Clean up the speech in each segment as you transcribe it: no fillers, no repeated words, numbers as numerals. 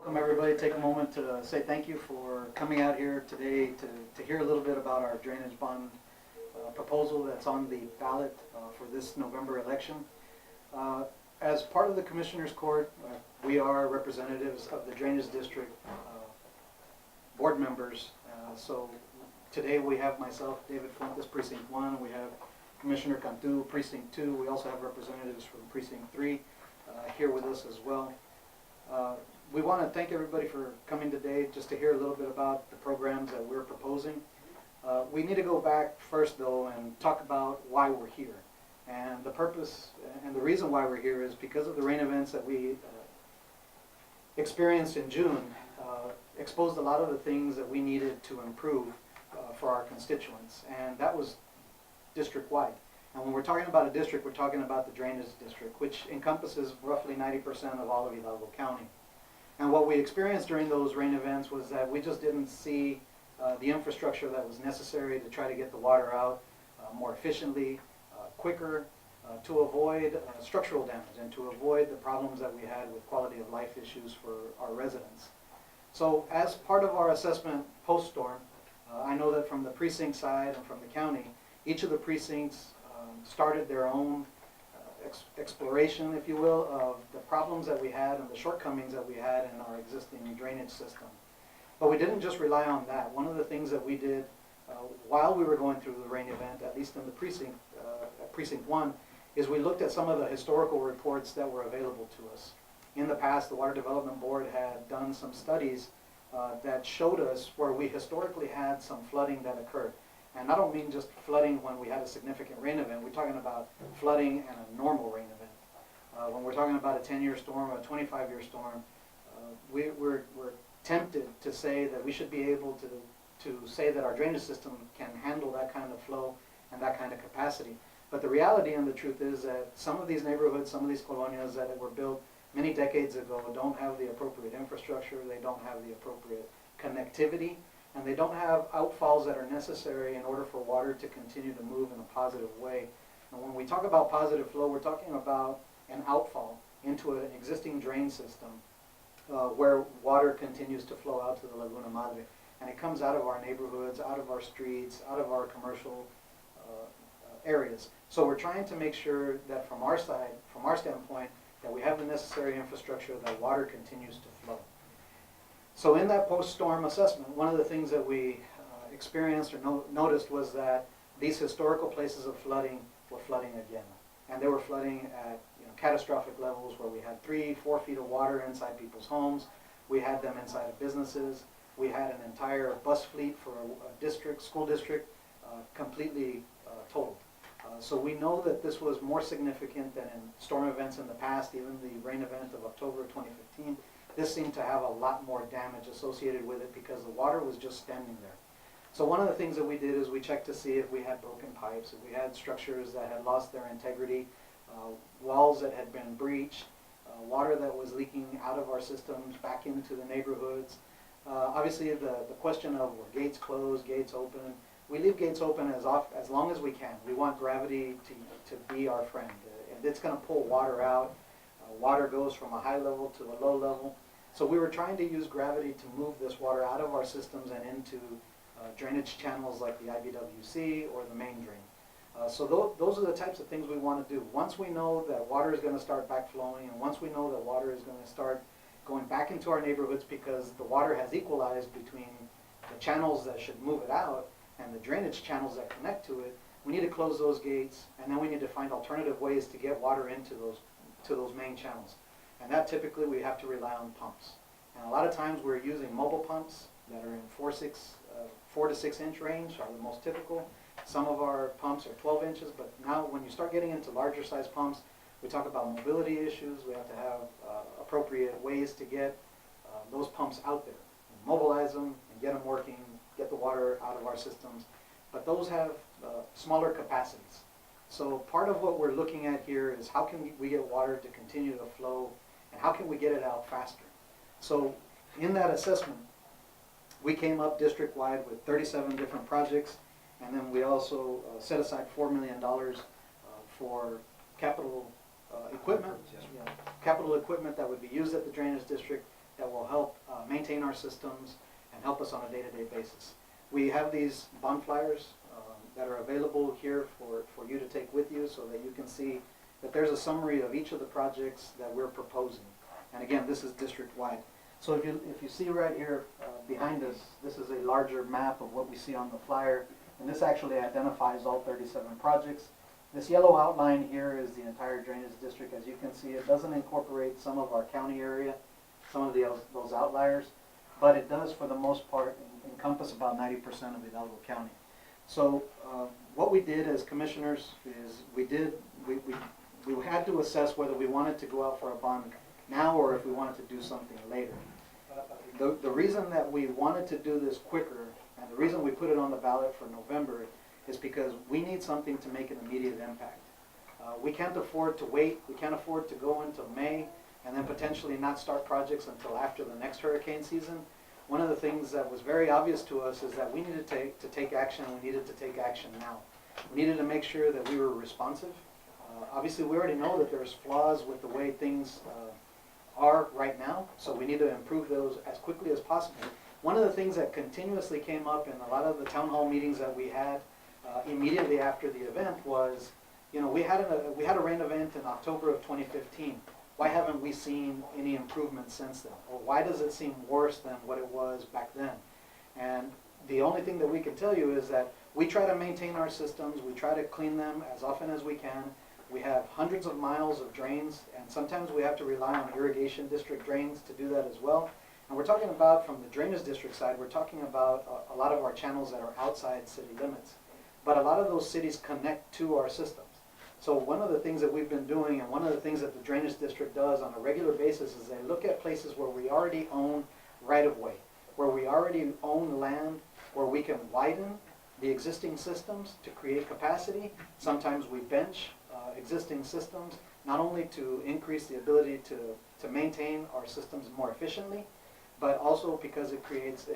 Welcome everybody. Take a moment to say thank you for coming out here today to hear a little bit about our drainage bond proposal that's on the ballot for this November election. As part of the Commissioner's Court, we are representatives of the Drainage District board members. So today we have myself, David Fuentes, Precinct 1. We have Commissioner Cantu, Precinct 2. We also have representatives from Precinct 3 here with us as well. We want to thank everybody for coming today just to hear a little bit about the programs that we're proposing. We need to go back first though and talk about why we're here. And the purpose and the reason why we're here is because of the rain events that we experienced in June exposed a lot of the things that we needed to improve for our constituents, and that was district-wide. And when we're talking about a district, we're talking about the drainage district, which encompasses roughly 90% of all of Hidalgo County. And what we experienced during those rain events was that we just didn't see the infrastructure that was necessary to try to get the water out more efficiently, quicker, to avoid structural damage and to avoid the problems that we had with quality of life issues for our residents. So as part of our assessment post-storm, I know that from the precinct side and from the county, each of the precincts started their own exploration, if you will, of the problems that we had and the shortcomings that we had in our existing drainage system. But we didn't just rely on that. One of the things that we did while we were going through the rain event, at least in the precinct 1, is we looked at some of the historical reports that were available to us. In the past, the Water Development Board had done some studies that showed us where we historically had some flooding that occurred. And I don't mean just flooding when we had a significant rain event. We're talking about flooding and a normal rain event. When we're talking about a 10-year storm or a 25-year storm, we're tempted to say that we should be able to say that our drainage system can handle that kind of flow and that kind of capacity. But the reality and the truth is that some of these neighborhoods, some of these colonias that were built many decades ago don't have the appropriate infrastructure, they don't have the appropriate connectivity, and they don't have outfalls that are necessary in order for water to continue to move in a positive way. And when we talk about positive flow, we're talking about an outfall into an existing drain system where water continues to flow out to the Laguna Madre. And it comes out of our neighborhoods, out of our streets, out of our commercial areas. So we're trying to make sure that from our side, from our standpoint, that we have the necessary infrastructure that water continues to flow. So in that post-storm assessment, one of the things that we experienced or noticed was that these historical places of flooding were flooding again. And they were flooding at catastrophic levels where we had 3-4 feet of water inside people's homes. We had them inside of businesses. We had an entire bus fleet for a school district, completely totaled. So we know that this was more significant than in storm events in the past, even the rain event of October 2015. This seemed to have a lot more damage associated with it because the water was just standing there. So one of the things that we did is we checked to see if we had broken pipes, if we had structures that had lost their integrity, walls that had been breached, water that was leaking out of our systems back into the neighborhoods. Obviously the question of were gates closed, gates open. We leave gates open as long as we can. We want gravity to be our friend. It's going to pull water out. Water goes from a high level to a low level. So we were trying to use gravity to move this water out of our systems and into drainage channels like the IBWC or the main drain. So those are the types of things we want to do. Once we know that water is going to start backflowing, and once we know that water is going to start going back into our neighborhoods because the water has equalized between the channels that should move it out and the drainage channels that connect to it, we need to close those gates, and then we need to find alternative ways to get water into those main channels. And that typically we have to rely on pumps. And a lot of times we're using mobile pumps that are in 4 to 6 inch range are the most typical. Some of our pumps are 12 inches, but now when you start getting into larger size pumps, we talk about mobility issues. We have to have appropriate ways to get those pumps out there, and mobilize them and get them working, get the water out of our systems. But those have smaller capacities. So part of what we're looking at here is how can we get water to continue to flow, and how can we get it out faster? So in that assessment, we came up district-wide with 37 different projects, and then we also set aside $4 million for capital equipment, capital equipment that would be used at the drainage district that will help maintain our systems and help us on a day-to-day basis. We have these bond flyers that are available here for you to take with you so that you can see that there's a summary of each of the projects that we're proposing. And again, this is district-wide. So if you see right here behind us, this is a larger map of what we see on the flyer, and this actually identifies all 37 projects. This yellow outline here is the entire drainage district. As you can see, it doesn't incorporate some of our county area, some of those outliers, but it does, for the most part, encompass about 90% of Hidalgo County. So what we did as commissioners is we had to assess whether we wanted to go out for a bond now or if we wanted to do something later. The reason that we wanted to do this quicker, and the reason we put it on the ballot for November, is because we need something to make an immediate impact. We can't afford to wait. We can't afford to go into May and then potentially not start projects until after the next hurricane season. One of the things that was very obvious to us is that we needed to take action, and we needed to take action now. We needed to make sure that we were responsive. Obviously, we already know that there's flaws with the way things are right now, so we need to improve those as quickly as possible. One of the things that continuously came up in a lot of the town hall meetings that we had immediately after the event was, you know, we had a rain event in October of 2015. Why haven't we seen any improvement since then? Or why does it seem worse than what it was back then? And the only thing that we can tell you is that we try to maintain our systems, we try to clean them as often as we can. We have hundreds of miles of drains, and sometimes we have to rely on irrigation district drains to do that as well. And we're talking about, from the drainage district side, we're talking about a lot of our channels that are outside city limits. But a lot of those cities connect to our systems. So one of the things that we've been doing, and one of the things that the drainage district does on a regular basis, is they look at places where we already own right-of-way, where we already own land, where we can widen the existing systems to create capacity. Sometimes we bench existing systems, not only to increase the ability to maintain our systems more efficiently, but also because it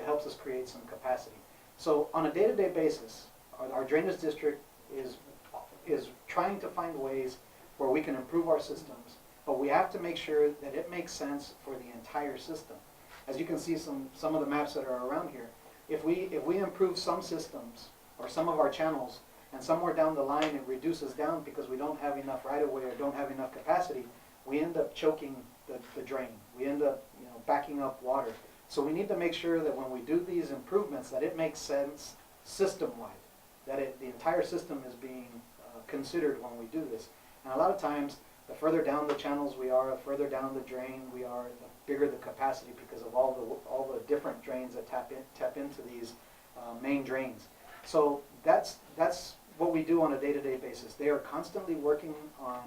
helps us create some capacity. So on a day-to-day basis, our drainage district is trying to find ways where we can improve our systems, but we have to make sure that it makes sense for the entire system. As you can see some of the maps that are around here, if we improve some systems or some of our channels, and somewhere down the line it reduces down because we don't have enough right-of-way or don't have enough capacity, we end up choking the drain. We end up, you know, backing up water. So we need to make sure that when we do these improvements, that it makes sense system-wide, that the entire system is being considered when we do this. And a lot of times, the further down the channels we are, the further down the drain we are, the bigger the capacity because of all the different drains that tap into these main drains. So that's what we do on a day-to-day basis. They are constantly working on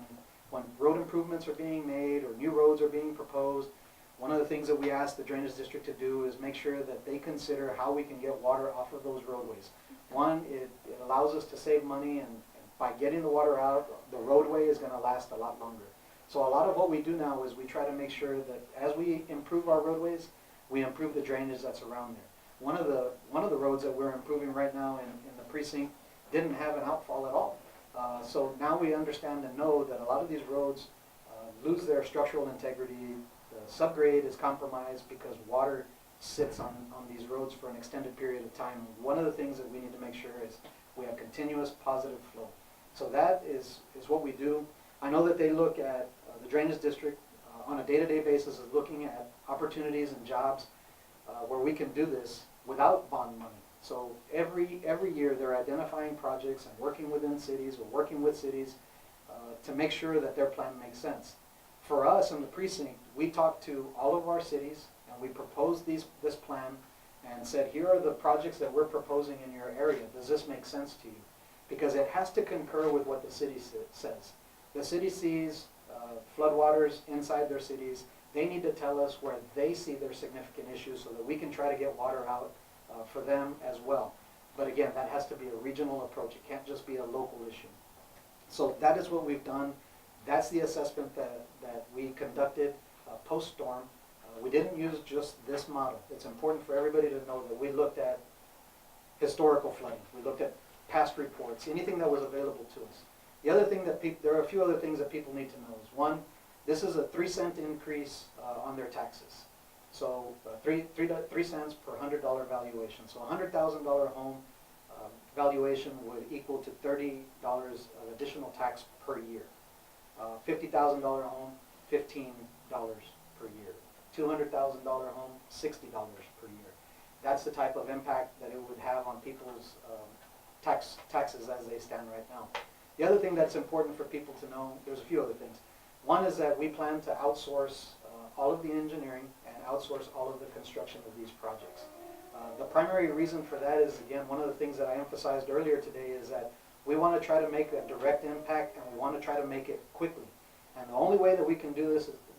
when road improvements are being made or new roads are being proposed. One of the things that we ask the drainage district to do is make sure that they consider how we can get water off of those roadways. One, it allows us to save money, and by getting the water out, the roadway is going to last a lot longer. So a lot of what we do now is we try to make sure that as we improve our roadways, we improve the drainage that's around there. One of the roads that we're improving right now in the precinct didn't have an outfall at all. So now we understand and know that a lot of these roads lose their structural integrity. The subgrade is compromised because water sits on these roads for an extended period of time. One of the things that we need to make sure is we have continuous positive flow. So that is what we do. I know that they look at the drainage district on a day-to-day basis is looking at opportunities and jobs where we can do this without bond money. So every year they're identifying projects and working within cities or working with cities to make sure that their plan makes sense. For us in the precinct, we talked to all of our cities and we proposed this plan and said, here are the projects that we're proposing in your area. Does this make sense to you? Because it has to concur with what the city says. The city sees floodwaters inside their cities. They need to tell us where they see their significant issues so that we can try to get water out for them as well. But again, that has to be a regional approach. It can't just be a local issue. So that is what we've done. That's the assessment that we conducted post-storm. We didn't use just this model. It's important for everybody to know that we looked at historical flooding. We looked at past reports, anything that was available to us. The other thing that there are a few other things that people need to know is, one, this is a 3-cent increase on their taxes. So 3 cents per $100 valuation. So a $100,000 home valuation would equal to $30 of additional tax per year. $50,000 home, $15 per year. $200,000 home, $60 per year. That's the type of impact that it would have on people's taxes as they stand right now. The other thing that's important for people to know, there's a few other things. One is that we plan to outsource all of the engineering and outsource all of the construction of these projects. The primary reason for that is, again, one of the things that I emphasized earlier today is that we want to try to make a direct impact, and we want to try to make it quickly. And the only way that we can do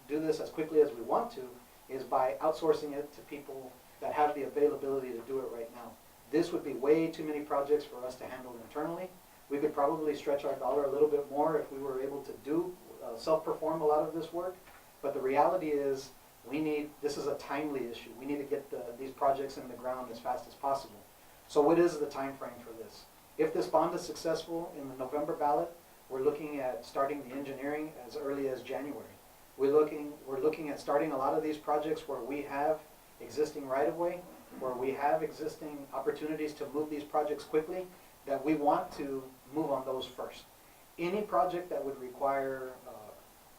this as quickly as we want to is by outsourcing it to people that have the availability to do it right now. This would be way too many projects for us to handle internally. We could probably stretch our dollar a little bit more if we were able to do self-perform a lot of this work. But the reality is, this is a timely issue. We need to get these projects in the ground as fast as possible. So what is the time frame for this? If this bond is successful in the November ballot, we're looking at starting the engineering as early as January. We're looking at starting a lot of these projects where we have existing right-of-way, where we have existing opportunities to move these projects quickly, that we want to move on those first. Any project that would require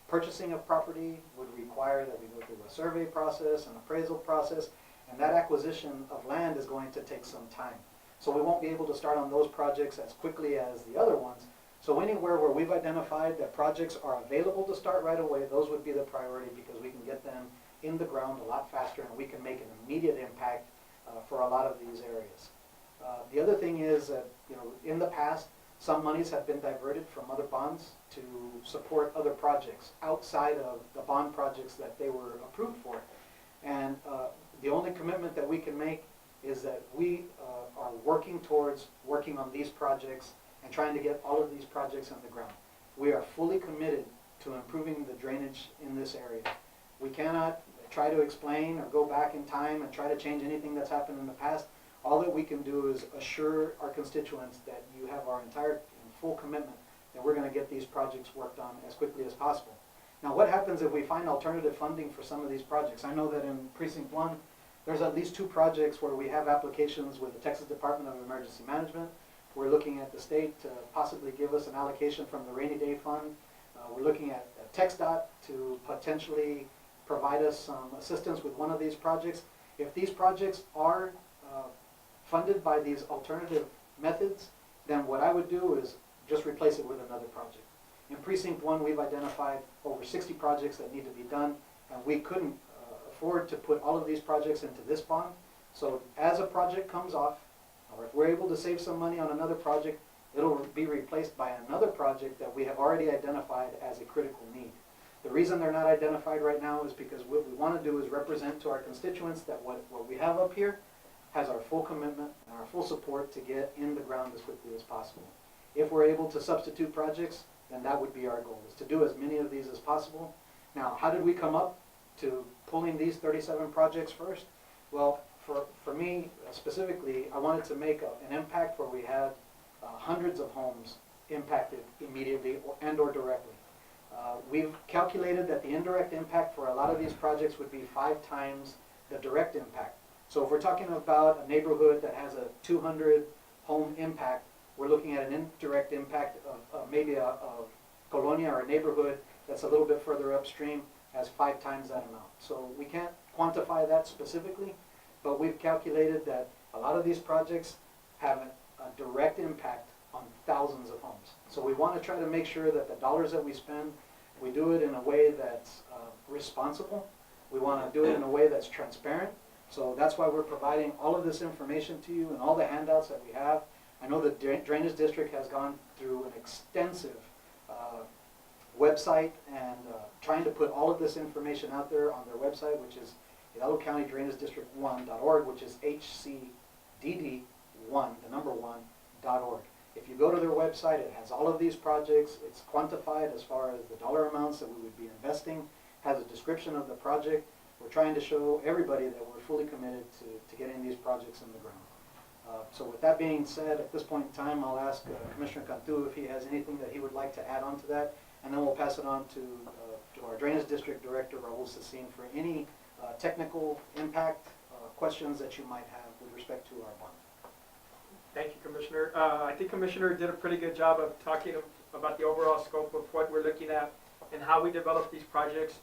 purchasing of property would require that we go through a survey process, an appraisal process, and that acquisition of land is going to take some time. So we won't be able to start on those projects as quickly as the other ones. So anywhere where we've identified that projects are available to start right away, those would be the priority, because we can get them in the ground a lot faster, and we can make an immediate impact for a lot of these areas. The other thing is that, in the past, some monies have been diverted from other bonds to support other projects outside of the bond projects that they were approved for. And the only commitment that we can make is that we are working towards working on these projects and trying to get all of these projects on the ground. We are fully committed to improving the drainage in this area. We cannot try to explain or go back in time and try to change anything that's happened in the past. All that we can do is assure our constituents that you have our entire and full commitment that we're going to get these projects worked on as quickly as possible. Now, what happens if we find alternative funding for some of these projects? I know that in Precinct 1, there's at least 2 projects where we have applications with the Texas Department of Emergency Management. We're looking at the state to possibly give us an allocation from the Rainy Day Fund. We're looking at TxDOT to potentially provide us some assistance with one of these projects. If these projects are funded by these alternative methods, then what I would do is just replace it with another project. In Precinct 1, we've identified over 60 projects that need to be done, and we couldn't afford to put all of these projects into this bond. So as a project comes off, or if we're able to save some money on another project, it'll be replaced by another project that we have already identified as a critical need. The reason they're not identified right now is because what we want to do is represent to our constituents that what we have up here has our full commitment and our full support to get in the ground as quickly as possible. If we're able to substitute projects, then that would be our goal, is to do as many of these as possible. Now, how did we come up to pulling these 37 projects first? Well, for me specifically, I wanted to make an impact where we had hundreds of homes impacted immediately or directly. We've calculated that the indirect impact for a lot of these projects would be 5 times the direct impact. So if we're talking about a neighborhood that has a 200 home impact, we're looking at an indirect impact of maybe a colonia or a neighborhood that's a little bit further upstream has 5 times that amount. So we can't quantify that specifically, but we've calculated that a lot of these projects have a direct impact on thousands of homes. So we want to try to make sure that the dollars that we spend, we do it in a way that's responsible. We want to do it in a way that's transparent. So that's why we're providing all of this information to you and all the handouts that we have. I know the Drainage District has gone through an extensive website and trying to put all of this information out there on their website, which is Hidalgo County Drainage District 1.org, which is HCDD1, the number 1.org. If you go to their website, it has all of these projects. It's quantified as far as the dollar amounts that we would be investing, has a description of the project. We're trying to show everybody that we're fully committed to getting these projects in the ground. So with that being said, at this point in time, I'll ask Commissioner Cantu if he has anything that he would like to add on to that, and then we'll pass it on to our Drainage District Director, Raul Sesin, for any technical impact, questions that you might have with respect to our bond. Thank you, Commissioner. I think Commissioner did a pretty good job of talking about the overall scope of what we're looking at and how we develop these projects.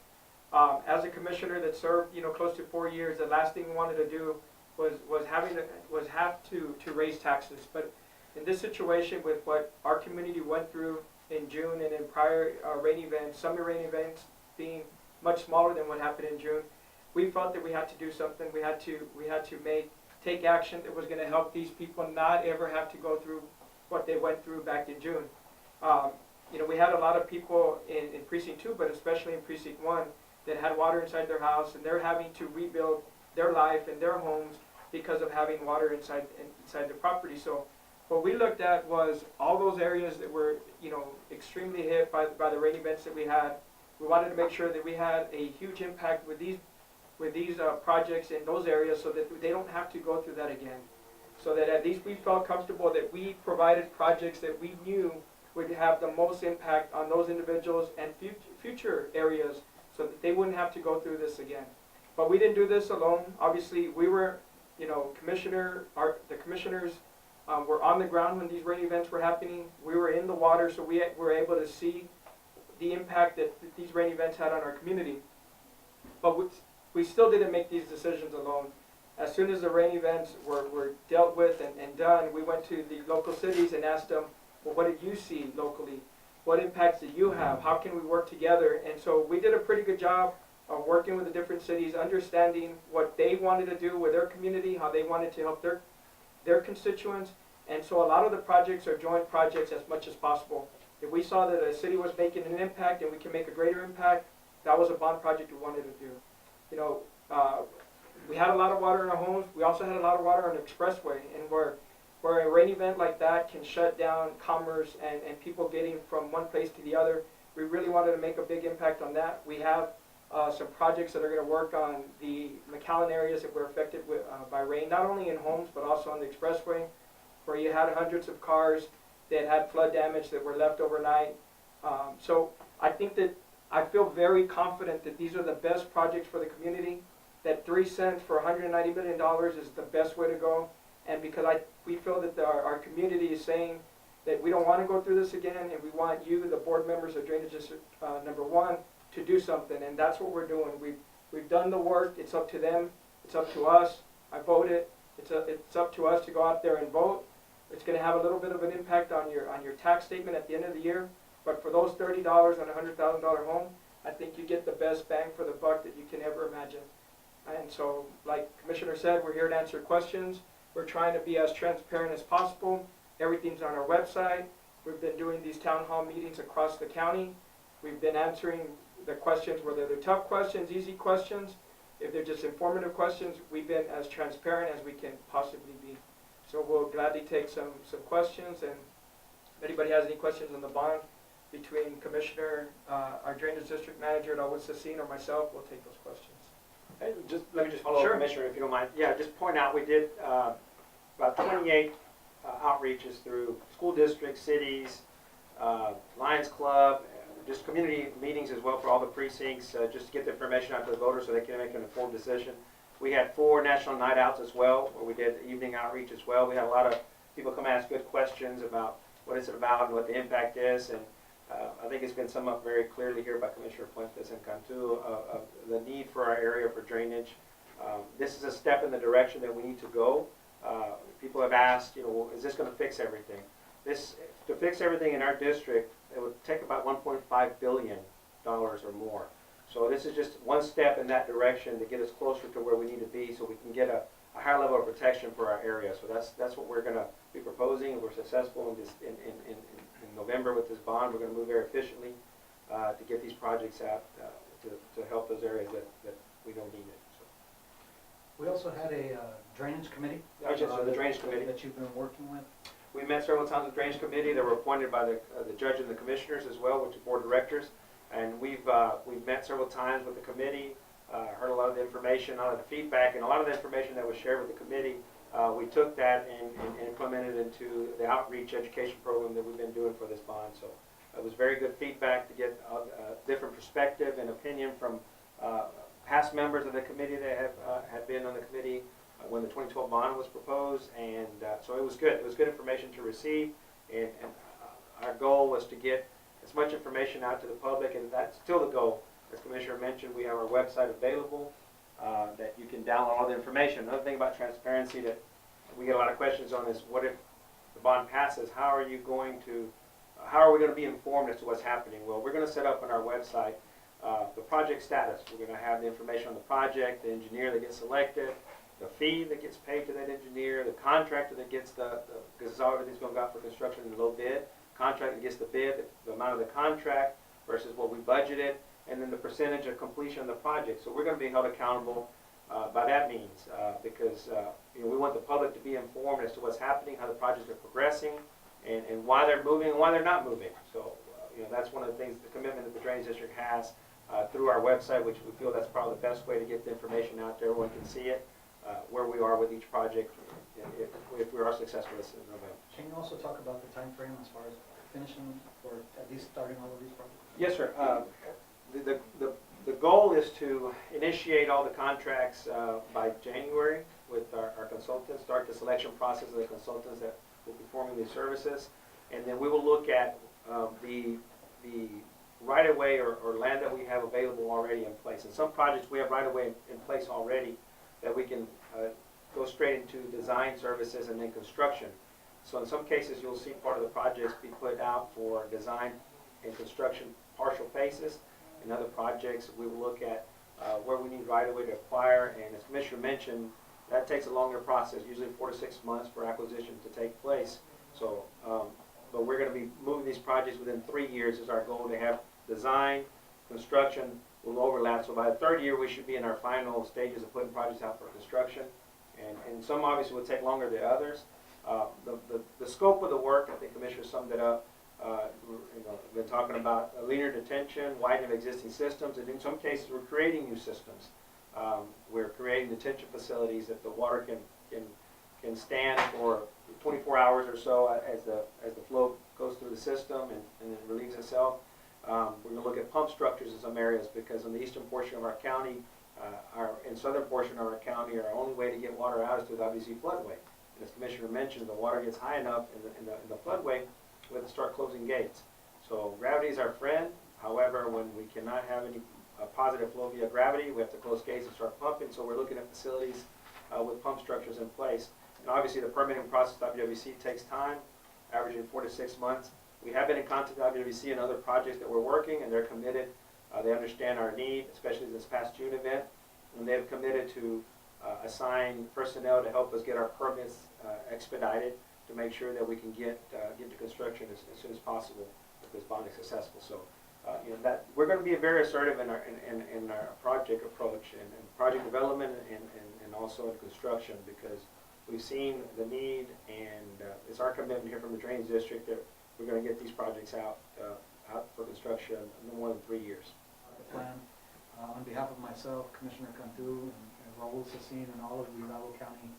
As a commissioner that served, close to 4 years, the last thing we wanted to do was have to raise taxes. But in this situation, with what our community went through in June and in prior rain events, summer rain events being much smaller than what happened in June, we felt that we had to do something. We had to take action that was going to help these people not ever have to go through what they went through back in June. We had a lot of people in Precinct 2, but especially in Precinct 1, that had water inside their house, and they're having to rebuild their life and their homes because of having water inside the property. So what we looked at was all those areas that were extremely hit by the rain events that we had. We wanted to make sure that we had a huge impact with these projects in those areas, so that they don't have to go through that again. So that at least we felt comfortable that we provided projects that we knew would have the most impact on those individuals and future areas, so that they wouldn't have to go through this again. But we didn't do this alone. Obviously, we were, the commissioners were on the ground when these rain events were happening. We were in the water, so we were able to see the impact that these rain events had on our community. But we still didn't make these decisions alone. As soon as the rain events were dealt with and done, we went to the local cities and asked them, well, what did you see locally? What impacts did you have? How can we work together? And so we did a pretty good job of working with the different cities, understanding what they wanted to do with their community, how they wanted to help their constituents. And so a lot of the projects are joint projects as much as possible. If we saw that a city was making an impact and we can make a greater impact, that was a bond project we wanted to do. We had a lot of water in our homes. We also had a lot of water on the expressway, and where a rain event like that can shut down commerce and people getting from one place to the other, we really wanted to make a big impact on that. We have some projects that are going to work on the McAllen areas that were affected by rain, not only in homes but also on the expressway, where you had hundreds of cars that had flood damage that were left overnight. So I think that I feel very confident that these are the best projects for the community, that 3 cents for $190 million is the best way to go. And because we feel that our community is saying that we don't want to go through this again, and we want you, the board members of Drainage District number 1, to do something, and that's what we're doing. We've done the work. It's up to them. It's up to us. I voted. It's up to us to go out there and vote. It's going to have a little bit of an impact on your tax statement at the end of the year, but for those $30 on a $100,000 home, I think you get the best bang for the buck that you can ever imagine. And so, like Commissioner said, we're here to answer questions. We're trying to be as transparent as possible. Everything's on our website. We've been doing these town hall meetings across the county. We've been answering the questions, whether they're tough questions, easy questions. If they're just informative questions, we've been as transparent as we can possibly be. So we'll gladly take some questions, and if anybody has any questions on the bond, between Commissioner, our Drainage District Manager, Raul E, or myself, we'll take those questions. Hey, let me just follow up, Sure. Commissioner, if you don't mind. Yeah, just point out, we did about 28 outreaches through school districts, cities, Lions Club, just community meetings as well for all the precincts, just to get the information out to the voters so they can make an informed decision. We had 4 national night outs as well, where we did evening outreach as well. We had a lot of people come ask good questions about what it's about and what the impact is, and I think it's been summed up very clearly here by Commissioner Fuentes and Cantu of the need for our area for drainage. This is a step in the direction that we need to go. People have asked, is this going to fix everything? To fix everything in our district, it would take about $1.5 billion or more. So this is just one step in that direction to get us closer to where we need to be, so we can get a higher level of protection for our area. So that's what we're going to be proposing. If we're successful in November with this bond, we're going to move very efficiently to get these projects out to help those areas that we don't need it. So. We also had a drainage committee. The drainage committee that you've been working with. We met several times with the drainage committee. They were appointed by the judge and the commissioners as well, which is board of directors. And we've met several times with the committee, heard a lot of the information, a lot of the feedback, and a lot of the information that was shared with the committee. We took that and implemented into the outreach education program that we've been doing for this bond. So it was very good feedback to get a different perspective and opinion from past members of the committee that have been on the committee when the 2012 bond was proposed, and so it was good. It was good information to receive, and our goal was to get as much information out to the public, and that's still the goal. As Commissioner mentioned, we have our website available that you can download all the information. Another thing about transparency that we get a lot of questions on is, what if the bond passes? How are we going to be informed as to what's happening? Well, we're going to set up on our website the project status. We're going to have the information on the project, the engineer that gets selected, the fee that gets paid to that engineer, the contractor that gets because everything's going to go out for construction in the low bid, contractor that gets the bid, the amount of the contract versus what we budgeted, and then the percentage of completion of the project. So we're going to be held accountable by that means, because we want the public to be informed as to what's happening, how the projects are progressing, and why they're moving and why they're not moving. So that's one of the things, the commitment that the Drainage District has through our website, which we feel that's probably the best way to get the information out there. Everyone can see it, where we are with each project, if we are successful this in November. Can you also talk about the time frame as far as finishing or at least starting all of these projects? Yes, sir. The goal is to initiate all the contracts by January with our consultants, start the selection process of the consultants that will be performing these services, and then we will look at the right-of-way or land that we have available already in place. In some projects, we have right-of-way in place already that we can go straight into design services and then construction. So in some cases, you'll see part of the projects be put out for design and construction partial phases. In other projects, we will look at where we need right-of-way to acquire, and as Commissioner mentioned, that takes a longer process, usually 4 to 6 months for acquisition to take place. So, but we're going to be moving these projects within 3 years is our goal to have design, construction will overlap. So by the 3rd year, we should be in our final stages of putting projects out for construction, and some obviously will take longer than others. The scope of the work, I think Commissioner summed it up. We've been talking about linear detention, widening of existing systems, and in some cases we're creating new systems. We're creating detention facilities that the water can stand for 24 hours or so as the flow goes through the system and it relieves itself. We're going to look at pump structures in some areas, because in the eastern portion of our county, in southern portion of our county, our only way to get water out is through the WC floodway. And as Commissioner mentioned, the water gets high enough in the floodway, we have to start closing gates. So gravity is our friend. However, when we cannot have any positive flow via gravity, we have to close gates and start pumping. So we're looking at facilities with pump structures in place. And obviously the permitting process at WWC takes time, averaging 4 to 6 months. We have been in contact with WWC and other projects that we're working, and they're committed. They understand our need, especially this past June event, and they've committed to assign personnel to help us get our permits expedited, to make sure that we can get to construction as soon as possible if this bond is successful. So, that we're going to be very assertive in our project approach and project development and also in construction, because we've seen the need, and it's our commitment here from the Drainage District that we're going to get these projects out for construction in no more than 3 years. The plan, on behalf of myself, Commissioner Cantu, and Raul Sesin, and all of the Hidalgo County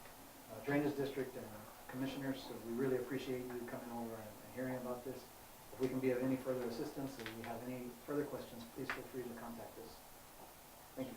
Drainage District and commissioners, so we really appreciate you coming over and hearing about this. If we can be of any further assistance, or you have any further questions, please feel free to contact us. Thank you.